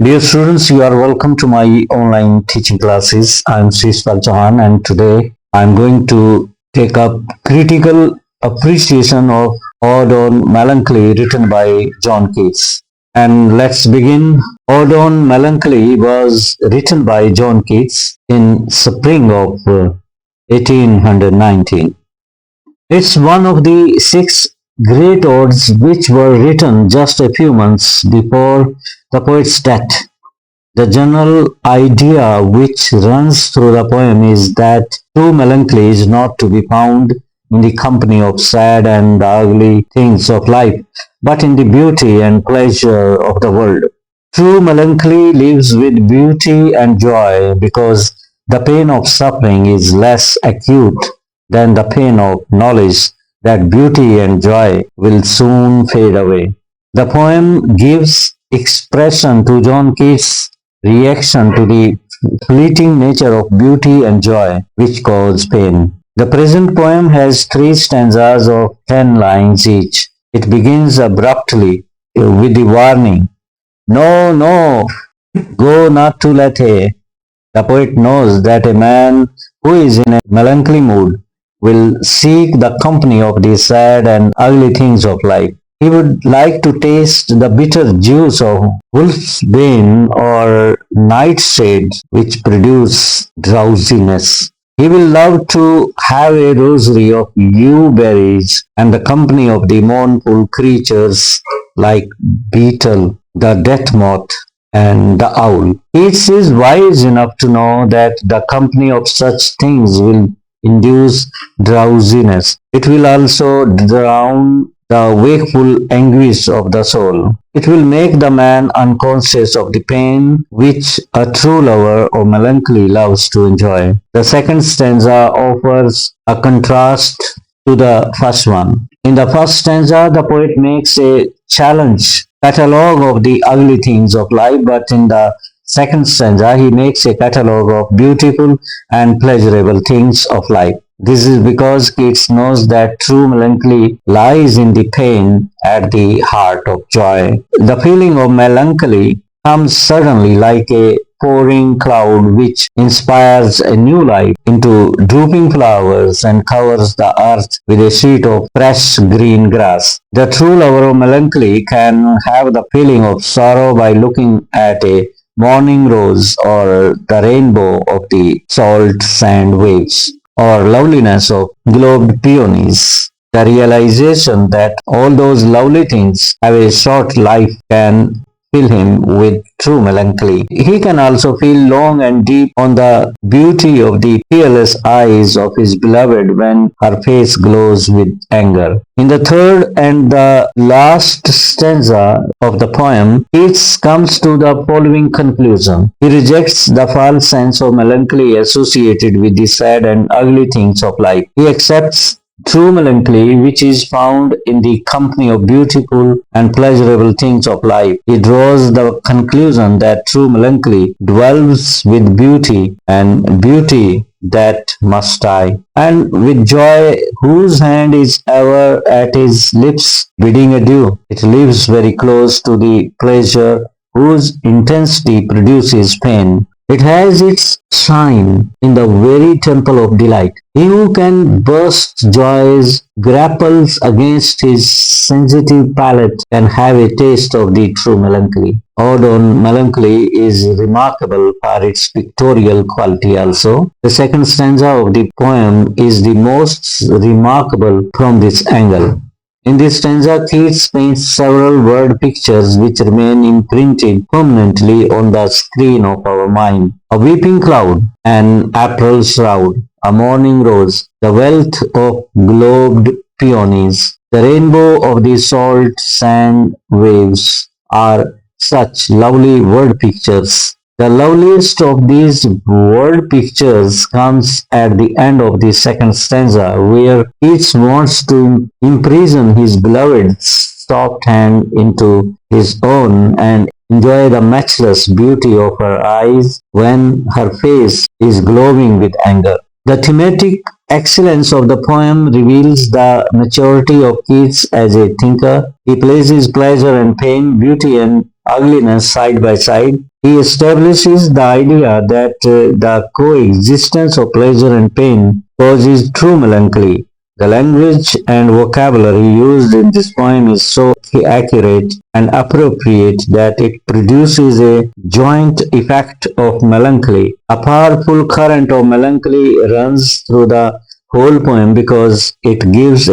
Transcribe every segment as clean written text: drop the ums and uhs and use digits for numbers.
Dear students, you are welcome to my online teaching classes. I am Melancholy-John and today I am going to take up critical appreciation of Ode on Melancholy written by John Keats. And let's begin. Ode on Melancholy was written by John Keats in spring of 1819. It's one of the six great odes which were written just a few months before the poet's death. The general idea which runs through the poem is that true melancholy is not to be found in the company of sad and ugly things of life, but in the beauty and pleasure of the world. True melancholy lives with beauty and joy because the pain of suffering is less acute than the pain of knowledge that beauty and joy will soon fade away. The poem gives expression to John Keats' reaction to the fleeting nature of beauty and joy which cause pain. The present poem has three stanzas of 10 lines each. It begins abruptly with the warning, "No, no, go not to Lethe." The poet knows that a man who is in a melancholy mood will seek the company of the sad and ugly things of life. He would like to taste the bitter juice of wolf's bane or nightshade which produce drowsiness. He will love to have a rosary of yew berries and the company of the mournful creatures like beetle, the death moth, and the owl. Keats is wise enough to know that the company of such things will induce drowsiness. It will also drown the wakeful anguish of the soul. It will make the man unconscious of the pain which a true lover of melancholy loves to enjoy. The second stanza offers a contrast to the first one. In the first stanza, the poet makes a challenge catalogue of the ugly things of life, but in the second stanza, he makes a catalogue of beautiful and pleasurable things of life. This is because Keats knows that true melancholy lies in the pain at the heart of joy. The feeling of melancholy comes suddenly like a pouring cloud which inspires a new life into drooping flowers and covers the earth with a sheet of fresh green grass. The true lover of melancholy can have the feeling of sorrow by looking at a morning rose or the rainbow of the salt sand waves or loveliness of globed peonies. The realization that all those lovely things have a short life can fill him with true melancholy. He can also feel long and deep on the beauty of the fearless eyes of his beloved when her face glows with anger. In the third and the last stanza of the poem, Keats comes to the following conclusion. He rejects the false sense of melancholy associated with the sad and ugly things of life. He accepts true melancholy, which is found in the company of beautiful and pleasurable things of life. He draws the conclusion that true melancholy dwells with beauty and beauty that must die, and with joy whose hand is ever at his lips bidding adieu. It lives very close to the pleasure whose intensity produces pain. It has its shrine in the very temple of delight. He who can burst joys grapples against his sensitive palate and have a taste of the true melancholy. Ode on Melancholy is remarkable for its pictorial quality also. The second stanza of the poem is the most remarkable from this angle. In this stanza, Keats paints several word pictures which remain imprinted permanently on the screen of our mind. A weeping cloud, an April shroud, a morning rose, the wealth of globed peonies, the rainbow of the salt sand waves are such lovely word pictures. The loveliest of these word pictures comes at the end of the second stanza, where Keats wants to imprison his beloved's soft hand into his own and enjoy the matchless beauty of her eyes when her face is glowing with anger. The thematic excellence of the poem reveals the maturity of Keats as a thinker. He places pleasure and pain, beauty and ugliness side by side. He establishes the idea that the coexistence of pleasure and pain causes true melancholy. The language and vocabulary used in this poem is so accurate and appropriate that it produces a joint effect of melancholy. A powerful current of melancholy runs through the whole poem because it gives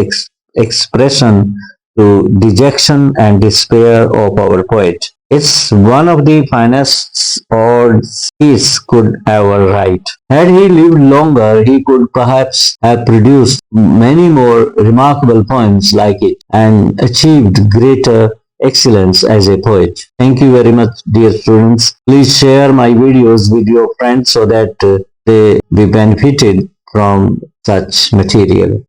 expression to dejection and despair of our poet. It's one of the finest odes Keats could ever write. Had he lived longer, he could perhaps have produced many more remarkable poems like it and achieved greater excellence as a poet. Thank you very much, dear students. Please share my videos with your friends so that they be benefited from such material.